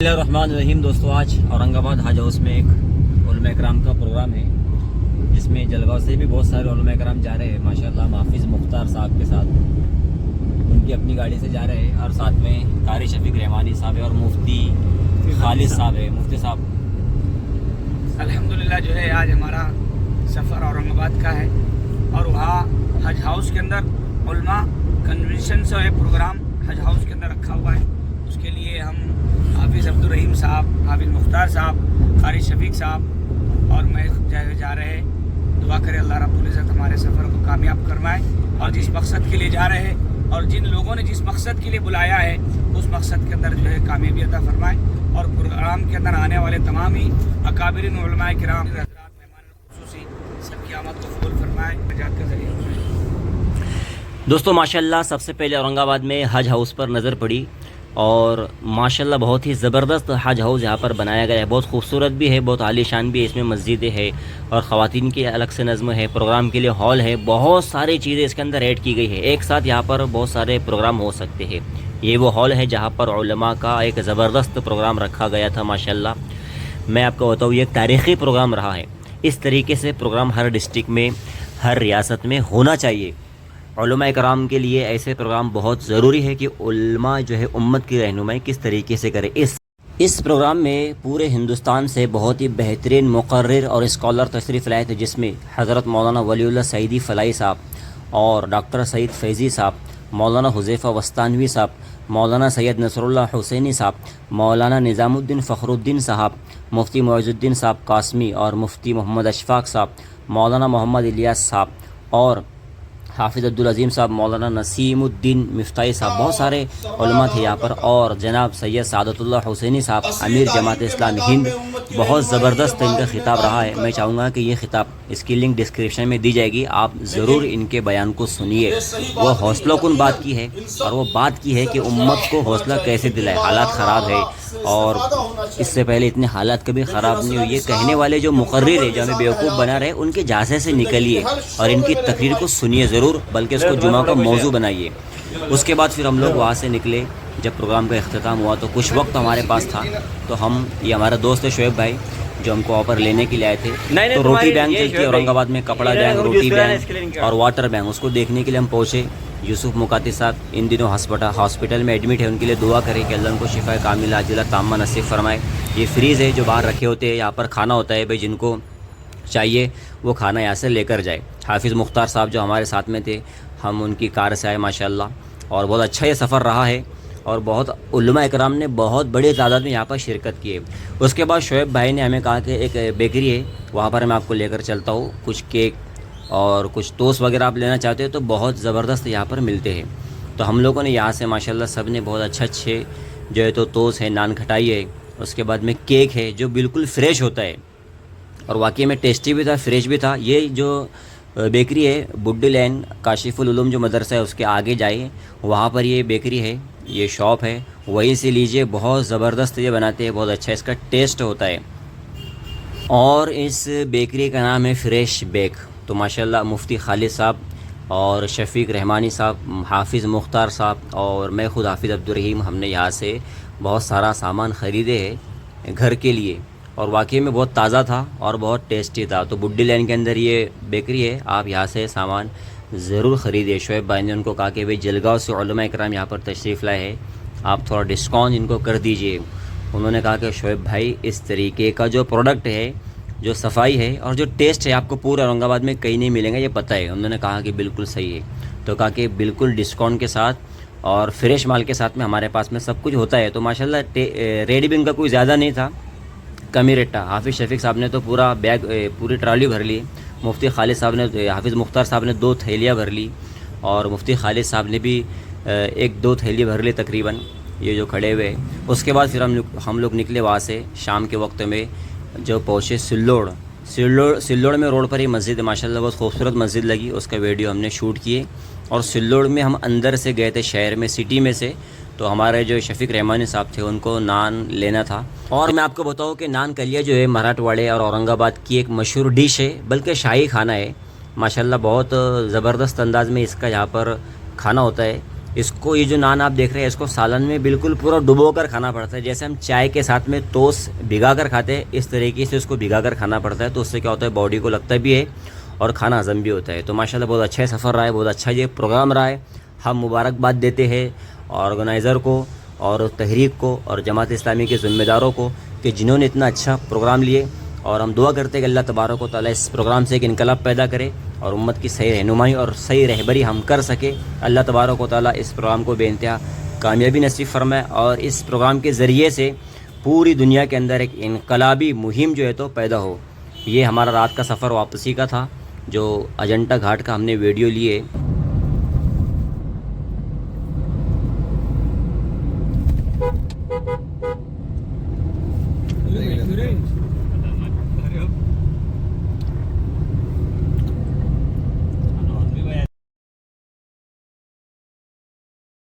रहीम दोस्तों, आज औरंगाबाद हज हाउस में एक उलमा कराम का प्रोग्राम है जिसमें जलगांव से भी बहुत सारे उलमा कराम जा रहे हैं। माशाल्लाह हाफिज़ मुख्तार साहब के साथ उनकी अपनी गाड़ी से जा रहे हैं और साथ में कारी शफीक रहमानी साहब है और मुफ्ती खालिद साहब है। मुफ्ती साहब अल्हम्दुलिल्लाह जो है आज हमारा सफ़र औरंगाबाद का है और वहाँ हज हाउस के अंदर उलमा कन्वेंशन से प्रोग्राम हज हाउस के अंदर रखा हुआ है। उसके लिए हम हाफिज़ अब्दुल रहीम साहब, हाफिज़ मुख्तार साहब, कारी शफीक साहब और मैं जा रहे हैं। दुआ करें अल्लाह रब्बुल इज़्ज़त हमारे सफ़र को कामयाब करवाए और जिस मकसद के लिए जा रहे हैं और जिन लोगों ने जिस मकसद के लिए बुलाया है उस मकसद के अंदर जो है कामयाबी अता फरमाए और प्रोग्राम के अंदर आने वाले तमाम ही अकाबिरीन उलमाए किराम हज़रात मेहमान खुसूसी सबकी आमद को कबूल फरमाए, नजात का ज़रिया बनाए। दोस्तों माशाल्लाह सबसे पहले औरंगाबाद में हज हाउस पर नज़र पड़ी और माशाल्लाह बहुत ही ज़बरदस्त हज हाउस यहाँ पर बनाया गया है। बहुत खूबसूरत भी है, बहुत आलीशान भी है। इसमें मस्जिदें है और ख़वातीन की अलग से नज़्म है, प्रोग्राम के लिए हॉल है, बहुत सारी चीज़ें इसके अंदर ऐड की गई है। एक साथ यहाँ पर बहुत सारे प्रोग्राम हो सकते हैं। ये वो हॉल है जहाँ पर उलमा का एक ज़बरदस्त प्रोग्राम रखा गया था। माशाल्लाह मैं आपको बताऊँ ये एक तारीख़ी प्रोग्राम रहा है। इस तरीके से प्रोग्राम हर डिस्ट्रिक्ट में, हर रियासत में होना चाहिए। उलमा कराम के लिए ऐसे प्रोग्राम बहुत ज़रूरी है कि उलमा जो है उम्मत की रहनुमाई किस तरीके से करे। इस प्रोग्राम में पूरे हिंदुस्तान से बहुत ही बेहतरीन मुक़र्रिर और स्कॉलर तशरीफ़ लाए थे, जिसमें हज़रत मौलाना वलीउल्लाह सईदी फ़लाई साहब और डॉक्टर सईद फैज़ी साहब, मौलाना हुज़ैफ़ा वस्तानवी साहब, मौलाना सैयद नसरुल्लाह हुसैनी साहब, मौलाना निज़ामुद्दीन फ़खरुद्दीन साहब, मुफ्ती मुइज़ुद्दीन साहब कासमी और मुफ्ती मोहम्मद अशफ़ाक़ साहब, मौलाना मोहम्मद इलियास साहब और हाफिज़ अब्दुल अज़ीम साहब, मौलाना नसीमुद्दीन मिफ्ताही साहब, बहुत सारे उलमा थे यहाँ पर। और जनाब सैयद सादतुल्लाह हुसैनी साहब, अमीर जमात इस्लामी हिंद। बहुत ज़बरदस्त इनका ख़िताब रहा है। मैं चाहूँगा कि ये ख़िताब, इसकी लिंक डिस्क्रिप्शन में दी जाएगी, आप ज़रूर इनके बयान को सुनिए। वो हौसलाकुन बात की है और वो बात की है कि उम्मत को हौसला कैसे दिलाए। हालात ख़राब है और इससे पहले इतने हालात कभी ख़राब नहीं हुई है। कहने वाले जो मुक़र्रिर है, जो हमें बेवकूफ़ बना रहे, उनके जासे से निकलिए और इनकी तकरीर को सुनिए ज़रूर, बल्कि उसको जुमा का मौजू बनाइए। उसके बाद फिर हम लोग वहाँ से निकले। जब प्रोग्राम का इख्तिताम हुआ तो कुछ वक्त हमारे पास था, तो हम, ये हमारा दोस्त है शोएब भाई जो हमको वहाँ पर लेने के लिए आए थे, तो रोटी बैंक चलती है औरंगाबाद में, कपड़ा बैंक, रोटी बैंक और वाटर बैंक, उसको देखने के लिए हम पहुँचे। यूसुफ मुकाती साहब इन दिनों हॉस्पिटल में एडमिट है, उनके लिए दुआ करें कि अल्लाह उनको शिफा कामिला अजिला ताम्मा नसीब फरमाए। ये फ्रीज़ है जो बाहर रखे होते हैं, यहाँ पर खाना होता है भाई, जिनको चाहिए वो खाना यहाँ से लेकर जाए। हाफिज़ मुख्तार साहब जो हमारे साथ में थे, हम उनकी कार से आए माशाल्लाह, और बहुत अच्छा ये सफ़र रहा है और बहुत उलमा इकराम ने बहुत बड़ी तादाद में यहाँ पर शिरकत की है। उसके बाद शोएब भाई ने हमें कहा कि एक बेकरी है, वहाँ पर मैं आपको लेकर चलता हूँ, कुछ केक और कुछ टोस्ट वगैरह आप लेना चाहते हो तो बहुत ज़बरदस्त यहाँ पर मिलते हैं। तो हम लोगों ने यहाँ से माशाल्लाह सब ने बहुत अच्छे जो है तो टोस्ट है, नान खटाई है, उसके बाद में केक है जो बिल्कुल फ़्रेश होता है और वाकई में टेस्टी भी था, फ्रेश भी था। ये जो बेकरी है बुड्डी लैन काशिफुल उलूम जो मदरसा है उसके आगे जाइए, वहाँ पर ये बेकरी है, ये शॉप है, वहीं से लीजिए। बहुत ज़बरदस्त ये बनाते हैं, बहुत अच्छा इसका टेस्ट होता है और इस बेकरी का नाम है फ्रेश बेक। तो माशाल्लाह मुफ्ती खालिद साहब और शफीक रहमानी साहब, हाफिज़ मुख्तार साहब और मैं ख़ुद हाफिज़ अब्दुल रहीम, हमने यहाँ से बहुत सारा सामान ख़रीदे है घर के लिए और वाकई में बहुत ताज़ा था और बहुत टेस्टी था। तो बुड्डी लैन के अंदर ये बेकरी है, आप यहाँ से सामान ज़रूर ख़रीदिए। शोएब भाई ने उनको कहा कि भाई जलगांव से उलमा इकराम यहाँ पर तशरीफ़ लाए हैं, आप थोड़ा डिस्काउंट इनको कर दीजिए। उन्होंने कहा कि शोएब भाई इस तरीके का जो प्रोडक्ट है, जो सफाई है और जो टेस्ट है, आपको पूरे औरंगाबाद में कहीं नहीं मिलेंगे, ये पता है। उन्होंने कहा कि बिल्कुल सही है, तो कहा कि बिल्कुल डिस्काउंट के साथ और फ्रेश माल के साथ में हमारे पास में सब कुछ होता है। तो माशाल्लाह रेट भी इनका कोई ज़्यादा नहीं था, कम ही रेट था। हाफिज़ शफीक साहब ने तो पूरा बैग, पूरी ट्राली भर ली। मुफ्ती खालिद साहब ने, हाफिज़ मुख्तार साहब ने 2 थैलियाँ भर ली और मुफ्ती खालिद साहब ने भी 1-2 थैली भर ली तकरीबन, ये जो खड़े हुए। उसके बाद फिर हम लोग निकले वहाँ से शाम के वक्त में, जो पहुँचे सिल्लोड़ में रोड पर ही मस्जिद है माशाल्लाह, बहुत खूबसूरत मस्जिद लगी, उसका वीडियो हमने शूट किए। और सिल्लोड़ में हम अंदर से गए थे, शहर में, सिटी में से। तो हमारे जो शफीक रहमानी साहब थे उनको नान लेना था। और मैं आपको बताऊं कि नान कलिया जो है मराठवाड़े और औरंगाबाद की एक मशहूर डिश है, बल्कि शाही खाना है माशाल्लाह। बहुत ज़बरदस्त अंदाज़ में इसका यहाँ पर खाना होता है इसको ये जो नान आप देख रहे हैं इसको सालन में बिल्कुल पूरा डुबो कर खाना पड़ता है। जैसे हम चाय के साथ में टोस्ट भिगा कर खाते हैं इस तरीके से इसको भिगा कर खाना पड़ता है। तो उससे क्या होता है बॉडी को लगता भी है और खाना हजम भी होता है। तो माशाल्लाह बहुत अच्छा सफ़र रहा है, बहुत अच्छा ये प्रोग्राम रहा है। हम मुबारकबाद देते हैं ऑर्गेनाइज़र को और तहरीक को और जमात इस्लामी के ज़िम्मेदारों को कि जिन्होंने इतना अच्छा प्रोग्राम लिए। और हम दुआ करते हैं कि अल्लाह तबारक व तआला इस प्रोग्राम से एक इनकलाब पैदा करे और उम्मत की सही रहनुमाई और सही रहबरी हम कर सके। अल्लाह तबारक व तआला इस प्रोग्राम को बेइंतहा कामयाबी नसीब फरमाए और इस प्रोग्राम के ज़रिए से पूरी दुनिया के अंदर एक इनकलाबी मुहिम जो है तो पैदा हो। ये हमारा रात का सफ़र वापसी का था जो अजंता घाट का हमने वीडियो लिए।